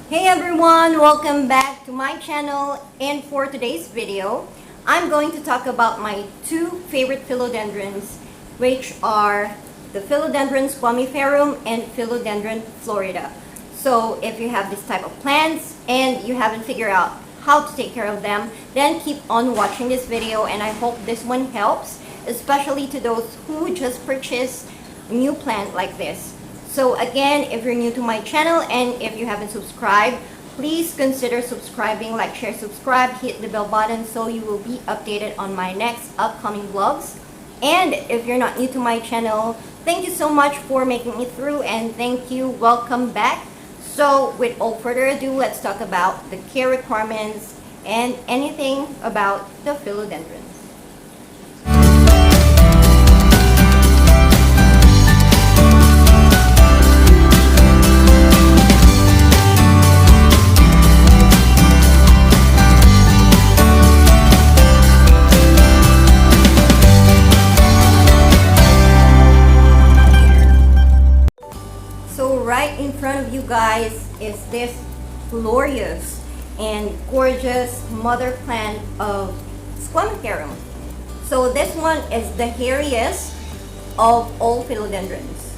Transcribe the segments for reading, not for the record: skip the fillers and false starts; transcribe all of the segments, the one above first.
Hey everyone, welcome back to my channel, and for today's video, I'm going to talk about my two favorite philodendrons, which are the Philodendron Squamiferum and Philodendron Florida. So if you have this type of plants and you haven't figured out how to take care of them, then keep on watching this video, and I hope this one helps, especially to those who just purchased a new plant like this. So again, if you're new to my channel and if you haven't subscribed, please consider subscribing, like, share, subscribe, hit the bell button so you will be updated on my next upcoming vlogs. And if you're not new to my channel, thank you so much for making it through, and thank you, welcome back. So with all further ado, let's talk about the care requirements and anything about the philodendrons. So right in front of you guys is this glorious and gorgeous mother plant of Squamiferum. So this one is the hairiest of all philodendrons.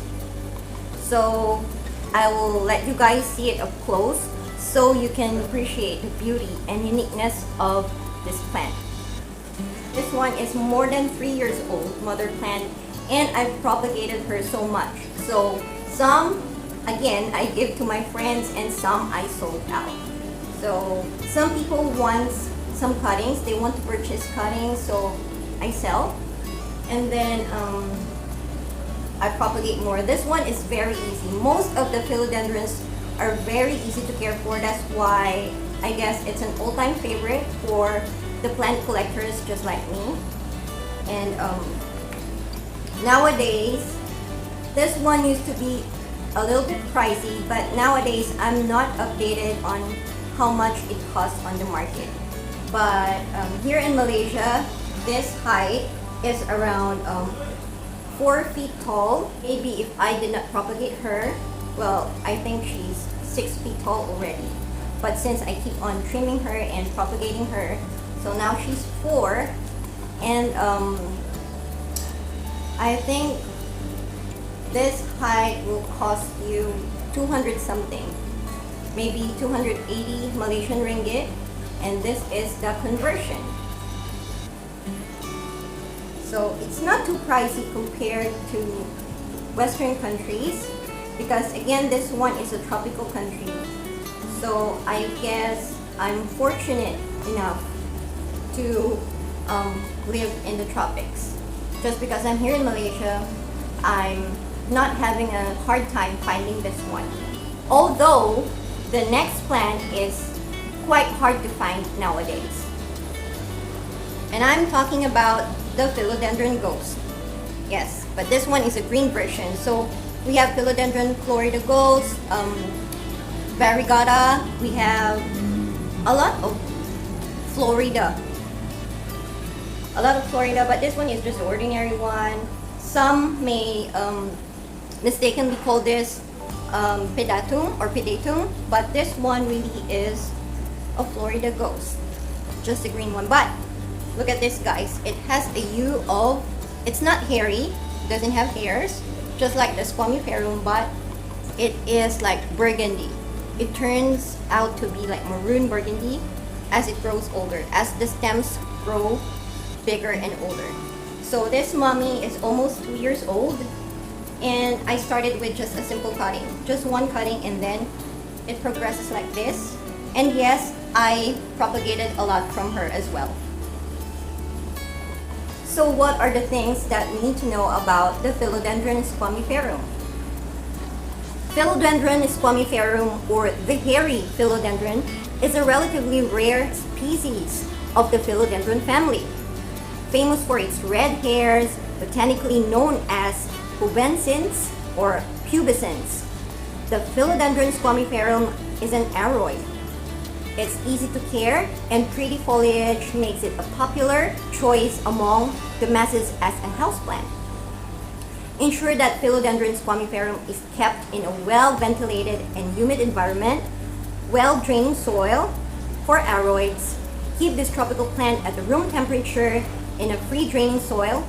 So I will let you guys see it up close so you can appreciate the beauty and uniqueness of this plant. This one is more than 3 years old mother plant, and I've propagated her so much. So some, again, I give to my friends, and some I sold out. So some people want some cuttings, they want to purchase cuttings, so I sell. And then I propagate more. This one is very easy. Most of the philodendrons are very easy to care for. That's why I guess it's an all-time favorite for the plant collectors just like me. And nowadays, this one used to be a little bit pricey, but nowadays I'm not updated on how much it costs on the market. But here in Malaysia, this height is around 4 feet tall. Maybe if I did not propagate her, well, I think she's 6 feet tall already. But since I keep on trimming her and propagating her, so now she's 4. And I think this height will cost you 200 something, maybe 280 Malaysian ringgit, and this is the conversion. So it's not too pricey compared to Western countries, because again, this one is a tropical country. So I guess I'm fortunate enough to live in the tropics. Just because I'm here in Malaysia, I'm not having a hard time finding this one. Although the next plant is quite hard to find nowadays. And I'm talking about the Philodendron Ghost. Yes, but this one is a green version. So we have Philodendron Florida Ghost, Variegata, we have a lot of Florida. But this one is just the ordinary one. Some may mistakenly call this pedatum or pedatum, but this one really is a Florida Ghost, just a green one. But look at this, guys, it has a hue of, it's not hairy, doesn't have hairs, just like the Squamiferum, but it is like burgundy. It turns out to be like maroon burgundy as it grows older, as the stems grow bigger and older. So this mommy is almost 2 years old, and I started with just a simple cutting, just one cutting, and then it progresses like this. And yes, I propagated a lot from her as well. So what are the things that we need to know about the Philodendron Squamiferum? Philodendron Squamiferum, or the hairy philodendron, is a relatively rare species of the philodendron family. Famous for its red hairs, botanically known as pubescens or pubescens. The Philodendron Squamiferum is an aroid. It's easy to care, and pretty foliage makes it a popular choice among the masses as a houseplant. Ensure that Philodendron Squamiferum is kept in a well-ventilated and humid environment well-drained soil for aroids. Keep this tropical plant at the room temperature in a free draining soil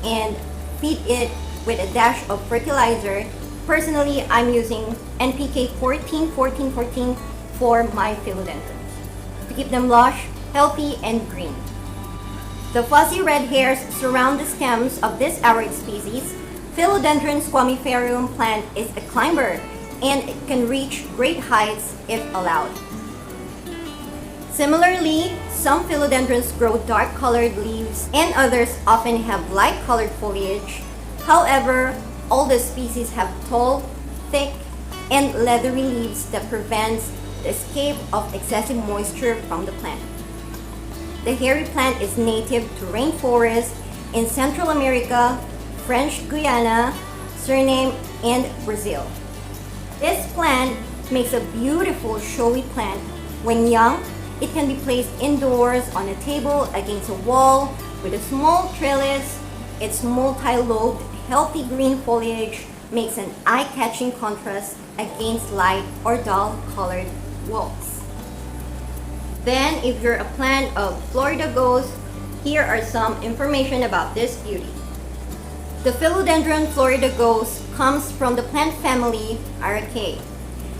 and feed it with a dash of fertilizer. Personally, I'm using NPK 14-14-14 for my philodendrons to keep them lush, healthy, and green. The fuzzy red hairs surround the stems of this aroid species. Philodendron Squamiferum plant is a climber and it can reach great heights if allowed. Similarly, some philodendrons grow dark-colored leaves and others often have light-colored foliage. However, all the species have tall, thick, and leathery leaves that prevents the escape of excessive moisture from the plant. The hairy plant is native to rainforests in Central America, French Guiana, Suriname, and Brazil. This plant makes a beautiful showy plant. When young, it can be placed indoors on a table against a wall with a small trellis. Its multi-lobed, healthy green foliage makes an eye-catching contrast against light or dull-colored walls. Then, if you're a plant of Florida ghost, here are some information about this beauty. The Philodendron Florida ghost comes from the plant family Araceae.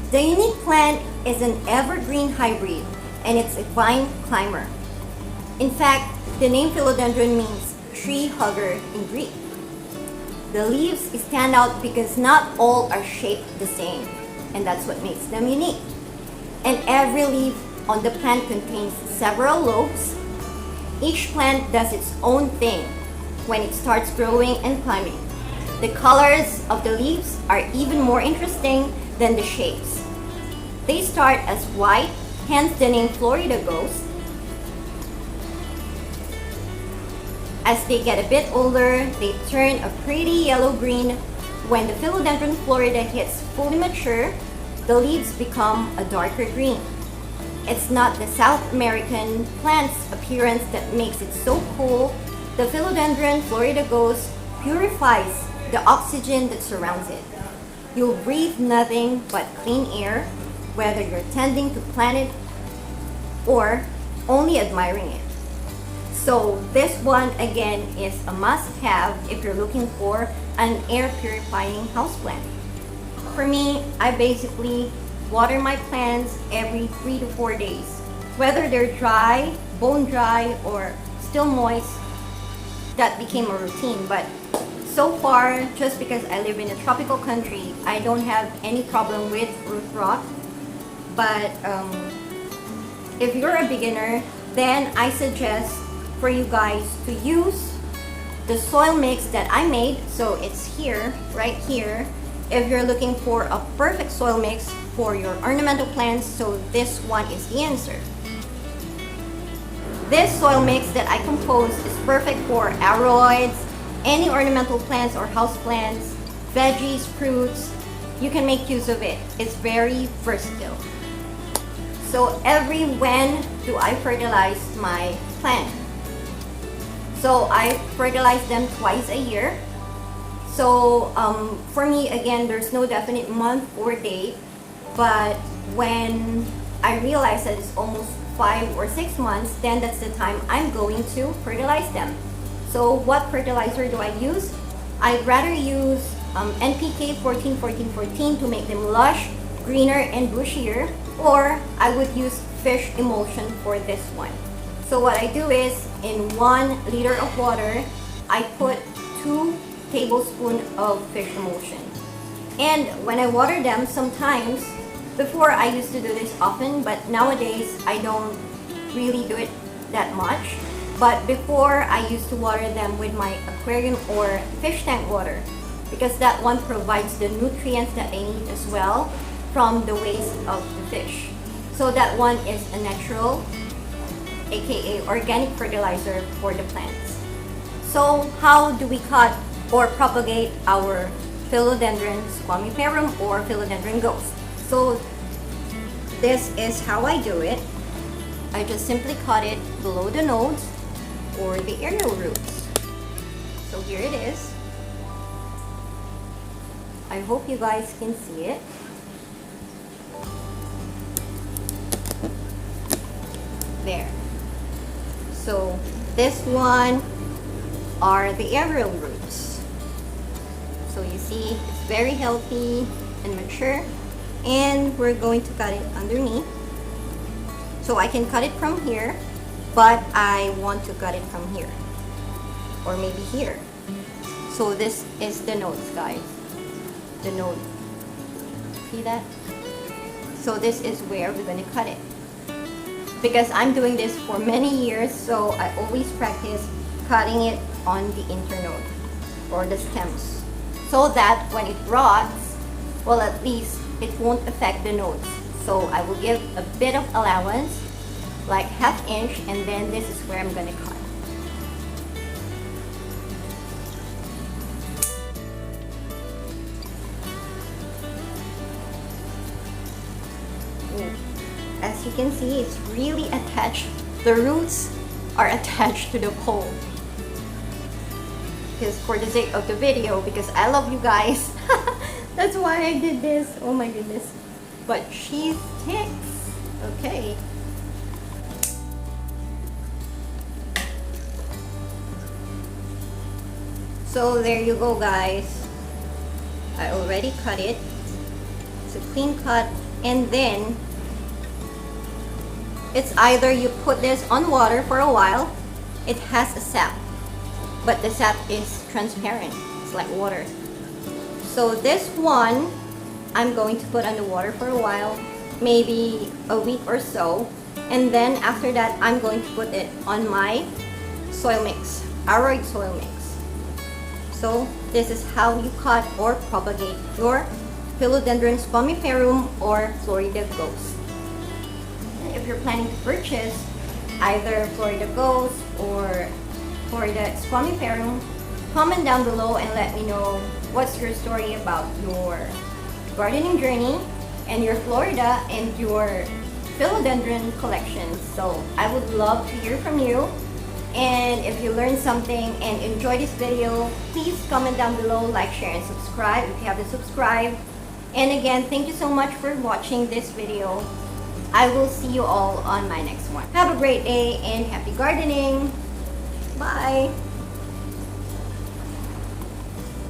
The unique plant is an evergreen hybrid and it's a vine climber. In fact, the name philodendron means tree hugger in Greek. The leaves stand out because not all are shaped the same, and that's what makes them unique. And every leaf on the plant contains several lobes. Each plant does its own thing when it starts growing and climbing. The colors of the leaves are even more interesting than the shapes. They start as white, hence the name Florida ghost. As they get a bit older, they turn a pretty yellow-green. When the Philodendron Florida hits fully mature, the leaves become a darker green. It's not the South American plant's appearance that makes it so cool. The Philodendron Florida ghost purifies the oxygen that surrounds it. You'll breathe nothing but clean air, whether you're tending to plant it or only admiring it. So this one again is a must-have if you're looking for an air purifying houseplant. For me, I basically water my plants every 3 to 4 days. Whether they're dry, bone dry, or still moist, that became a routine. But so far, just because I live in a tropical country, I don't have any problem with root rot. But if you're a beginner, then I suggest for you guys to use the soil mix that I made. So it's here, right here. If you're looking for a perfect soil mix for your ornamental plants, so this one is the answer. This soil mix that I composed is perfect for aroids, any ornamental plants or house plants, veggies, fruits. You can make use of it. It's very versatile. So when do I fertilize my plant? So I fertilize them twice a year. So for me, again, there's no definite month or date, but when I realize that it's almost 5 or 6 months, then that's the time I'm going to fertilize them. So what fertilizer do I use? I'd rather use NPK 14-14-14 to make them lush, greener, and bushier, or I would use fish emulsion for this one. So what I do is, in 1 liter of water, I put 2 tablespoons of fish emulsion. And when I water them, sometimes, before I used to do this often, but nowadays I don't really do it that much. But before, I used to water them with my aquarium or fish tank water, because that one provides the nutrients that they need as well from the waste of the fish. So that one is a natural, aka organic fertilizer for the plants. So how do we cut or propagate our Philodendron Squamiferum or Philodendron ghost? So this is how I do it. I just simply cut it below the nodes or the aerial roots. So here it is. I hope you guys can see it. there. So this one are the aerial roots. So you see, it's very healthy and mature, and we're going to cut it underneath. So I can cut it from here, but I want to cut it from here, or maybe here. So this is the nodes, guys. The node. See that? So this is where we're going to cut it. Because I'm doing this for many years, so I always practice cutting it on the internode or the stems, so that when it rots, well, at least it won't affect the nodes. So I will give a bit of allowance, like ½ inch, and then this is where I'm going to cut. As you can see, it's really attached. The roots are attached to the pole. Because for the sake of the video, because I love you guys, that's why I did this. Oh my goodness. But she sticks. Okay. So there you go, guys. I already cut it. It's a clean cut. And then it's either you put this on water for a while. It has a sap, but the sap is transparent. It's like water. So this one, I'm going to put on the water for a while, maybe a week or so. And then after that, I'm going to put it on my soil mix, aroid soil mix. So this is how you cut or propagate your Philodendron Squamiferum or Florida ghost. If you're planning to purchase either Florida ghost or Florida Squamiferum, comment down below and let me know what's your story about your gardening journey and your Florida and your philodendron collections. So I would love to hear from you. And if you learned something and enjoyed this video, please comment down below, like, share, and subscribe if you haven't subscribed. And again, thank you so much for watching this video. I will see you all on my next one. Have a great day and happy gardening. Bye.